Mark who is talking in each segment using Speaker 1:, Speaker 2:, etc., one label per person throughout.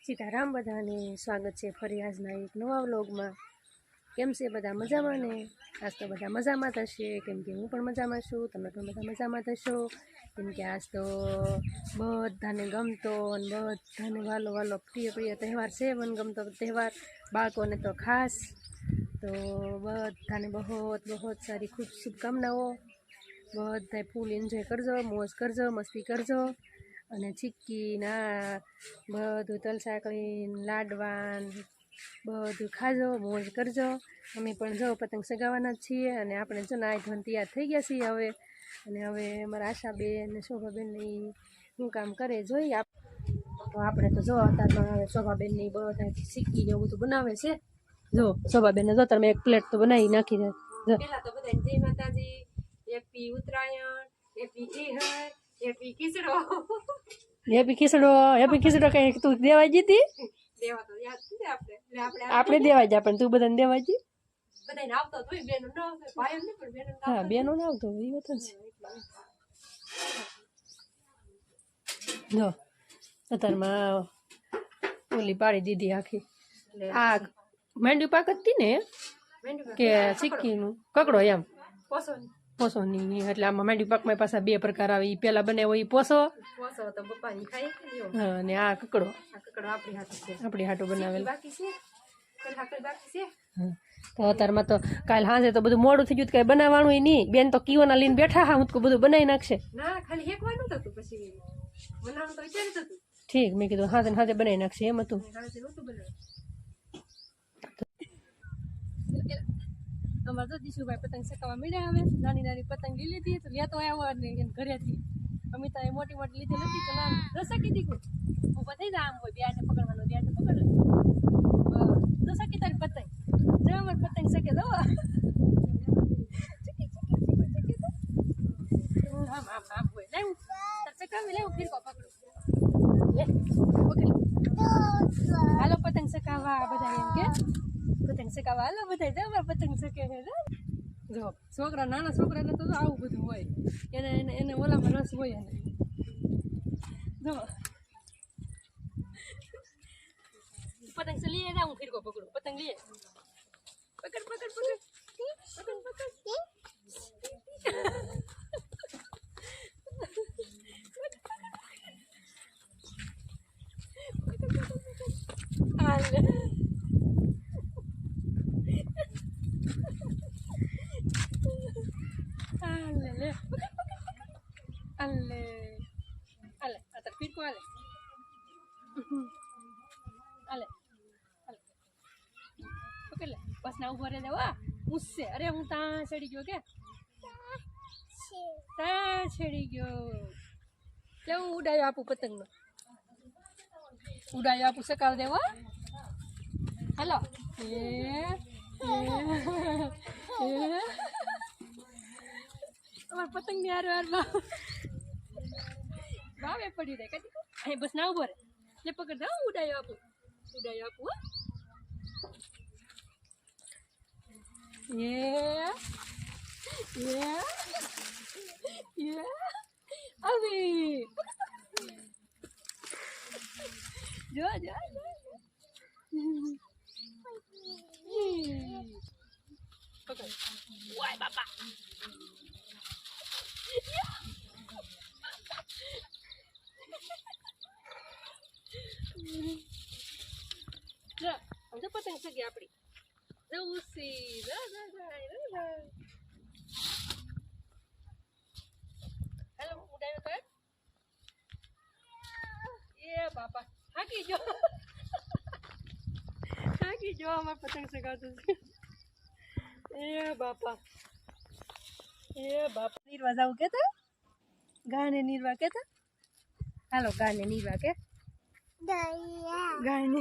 Speaker 1: સીતારામ બધાને સ્વાગત છે ફરી આજના એક નવા વ્લોગમાં। કેમ છે બધા મજામાં ને? આજ તો બધા મજામાં થશે, કેમ કે હું પણ મજામાં છું, તમે પણ બધા મજામાં થશો, કેમ કે આજ તો બધાને ગમતો અને બધાને વાલો વાલો પ્રિય પ્રિય તહેવાર છે, મનગમતો તહેવાર, બાળકોને તો ખાસ। તો બધાને બહુ સારી ખૂબ શુભકામનાઓ। બધાય ફૂલ એન્જોય કરજો, મોજ કરજો, મસ્તી કરજો અને ચીક્કી ના બધું તલસાકડી લાડવાન બધું ખાજો, મોજ કરજો। અમે પણ જો પતંગ સગાવવાના જ છીએ અને આપણે જો નાઈ ધોઈને તૈયાર થઈ ગયા છીએ હવે। અને હવે અમારા આશાબેન અને શોભાબેનની શું કામ કરે જોઈએ। તો આપણે તો જો અત્યારમાં હવે શોભાબેનની બધા ચીક્કી ને એવું બધું બનાવે છે। જો શોભાબેન જો તમે એક પ્લેટ તો બનાવી નાખી દે। પેલા તો બધા જય માતાજી, હેપી ઉત્તરાયણ, હેપી ઈહર, હેપી ખીચડો, હેપી ખીચડો કઈ તું દેવાઈ જીતી? દેવા તો યાદ છે આપણે દેવાઈ જા, પણ તું બધાને દેવાઈ જી, બધાને આવતો તો બેનો ન આવતો, ભાઈઓ ને પણ બેનો હા બેનો ન આવતો એ વાત છે। જો અત્યારમાં ઓલી પાડી દીધી આખી આ માંડવી પાક હતી ને કે ચીક્કીનું કકડો એમ પોસોની, એટલે આમાં માંડવી પાકમાં પાછા બે પ્રકાર આવે, ઈ પેલા બનાવ્યો ઈ પોસો તો પપ્પાની ખાઈ હા, અને આ કકડો આપણી હાટું બનાવેલ બાકી છે। તો અત્યારમાં તો કાલ સાંજે તો બધું મોડું થઈ ગયું, કઈ બનાવવાનું નહીં, બેન તો કીઓના લઈને બેઠા હા, હું તો બધું બનાવી નાખશે ના, ખાલી હેકવાનું હતું પછી બનાવવાનું તો વિચાર હતું ઠીક, મેં કીધું હાથે હાથે બનાવી નાખશે એમ હતું। અમારે તો દીશુભાઈ પતંગ ચકાવવા મળ્યા, આવે નાની નાની પતંગ લઈ લીધી તો લેતો આવ્યો ને ઘરેથી, અમે તો મોટી મોટી લીધી નથી તો ના રસકી દીકું ઉભા થઈ જાય, આમ હોય બેને પકડવાનું, બેને પકડ લે રસકી તારી પતંગ જો અમારે પતંગ શકે દો આમ હોય લેવું તાર ચકાવી લેવું ફીરકો પકડું હાલો પતંગ ચકાવવા બધા એમ કે પતંગ ચકાવવા હાલો બધા જો અમારે પતંગ ચકે છે। જો છોકરા નાના છોકરાને તો આવું બધું હોય, એને ઓલામાં રસ હોય, એને જો પતંગ से लिए जाऊं फिर को पकड़ो पतंग लिए पकड़ पकड़ पकड़ पतंग पकड़ ले अल्ले अल्ले अतर फिर को अल्ले अल्ले पकड़ ले बस ना ऊपर जाओ मुझसे, अरे हूँ ता चढ़ी गयो क्या ता चढ़ी गयो ले उड़ायो आपू पतंग नो उड़ायो आपू सकाल देवा हेलो તમાર પતંગ ની હાર હાર બાવે પડી રહે કદી અહીં બસ ના ઉભો રે લે પકડ દો ઉડાયો આપું ये अभी जो जो पकड़ वाय बाबा हम तो पतंग से गया अपनी उसी हेलो उड़ायो कर ये बाबा हाकी जो हमारे पतंग से गाते ये बापा नीरवा जाऊ के था गाने नीरवा के था हेलो गाने नीरवा के गाने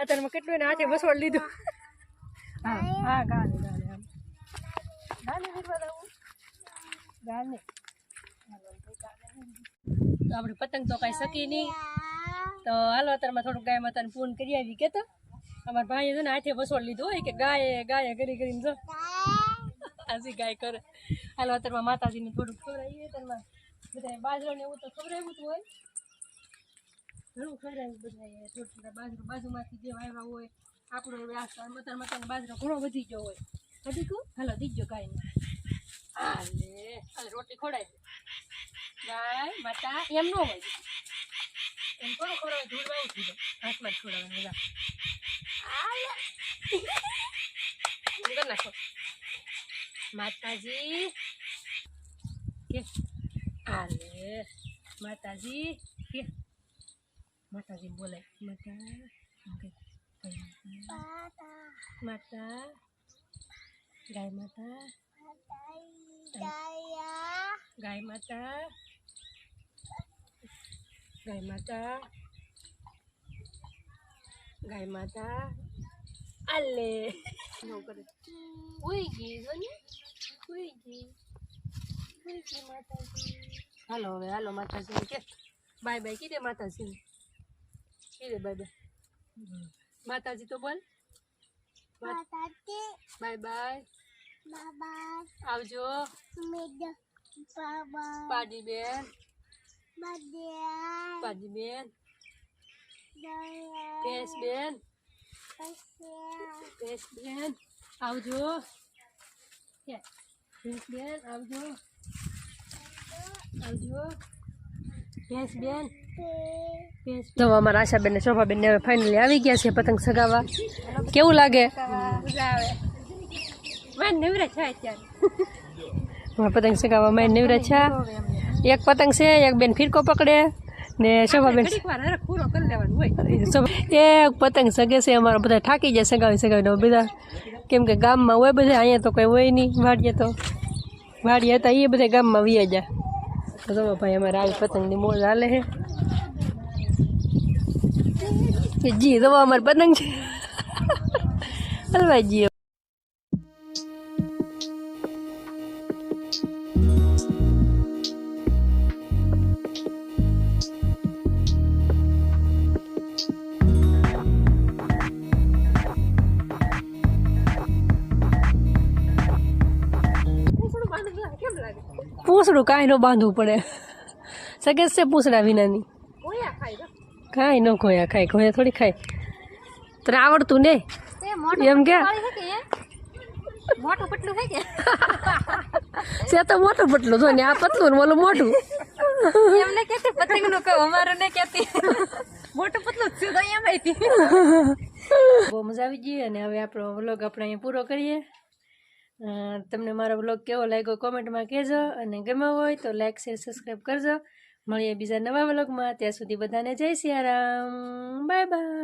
Speaker 1: અત્યારે માં કેટલું એને હાથે બસોડ લીધું હા હા ગાને ગાને ગાને વીરવા લાવું ગાને તો આપણે પતંગ તો કાંઈ શકી નહીં, તો હાલો અત્યારમાં થોડુંક ગાય માતાને ફોન કરી આવી કે તો અમારા ભાઈએ છે ને હાથે બસોડ લીધું હોય કે ગાય કરી કરીને જો આજી ગાય કરે। હાલો અત્યારમાં માતાજીને થોડુંક ખવડાવીએ, અત્યારમાં બધા બાજરો ને એવું તો ખવડાવ્યું હતું હોય ઘણું ખવડાવ્યું બધાએ થોડા બાજરો બાજુમાંથી જે વાવ્યા હોય આપણો હવે આ મતાને બાજરો ઘણો વધી ગયો હોય વધી ગયું હાલો દીજો ગાયને હાલે રોટલી ખવડાવી ગાય માતા એમ ન હોય એમ થોડું ખવડાવે ધૂળવા ઉઠી દો હાથમાં જ ખવડાવે બધા નાખો માતાજી કે હાલે માતાજી કે માતાજી બોલાય માતા ગાય માતા ગાય માતા ગાય માતા ગાય માતા આલે ઉઈ ગઈ ઉઈ ગઈ માતાજી હાલો હવે હાલો માતાજી કે બાય બાય કીધે માતાજી કીધે બાય બાય માતાજી તો બોલ બાય બાય આવજો પાડી બેન પેશ બેન આવજો પેશ બેન આવજો તો અમારા આશાબેન ને શોભાબેન ને હવે ફાઇનલી આવી ગયા છે પતંગ સગાવા કેવું લાગે પતંગ સગાવા મેં નિવરા છે એક પતંગ છે એક બેન ફિરકો પકડે ને શોભાબેન એક પતંગ સગે છે અમારા બધા થાકી જાય સગાવીને બધા કેમ કે ગામમાં હોય બધા અહીંયા તો કોઈ હોય નહીં વાડીએ હતા એ બધા ગામમાં વિયા જાય તો ભાઈ અમારે આવી પતંગની મોજ હાલે છે જી તો અમારે પતંગ છે હલવાઈ જી પૂંછડું કાંઈ ન બાંધવું પડે સગે છે પૂંછડા વિનાની કાંઈ ન ખોયા ખાય ખોયા થોડી ખાય તને આવડતું ને એમ કે મોટું પટલું છે કે છે તો મોટું પટલું જો ને આ પતલું ને ઓલું મોટું એમને કેતી પતંગ નું કહું અમારું ને કેતી મોટું પતલું છે તો એમ આવી બહુ મજા આવી ગઈ અને હવે આપણો વ્લોગ આપણે અહીંયા પૂરો કરીએ તમને મારો વ્લોગ કેવો લાગ્યો કોમેન્ટમાં કહેજો અને ગમ્યો હોય તો લાઈક શેર સબસ્ક્રાઈબ કરજો મળીએ બીજા નવા વ્લોગમાં ત્યાં સુધી બધાને જય સિયારામ બાય બાય.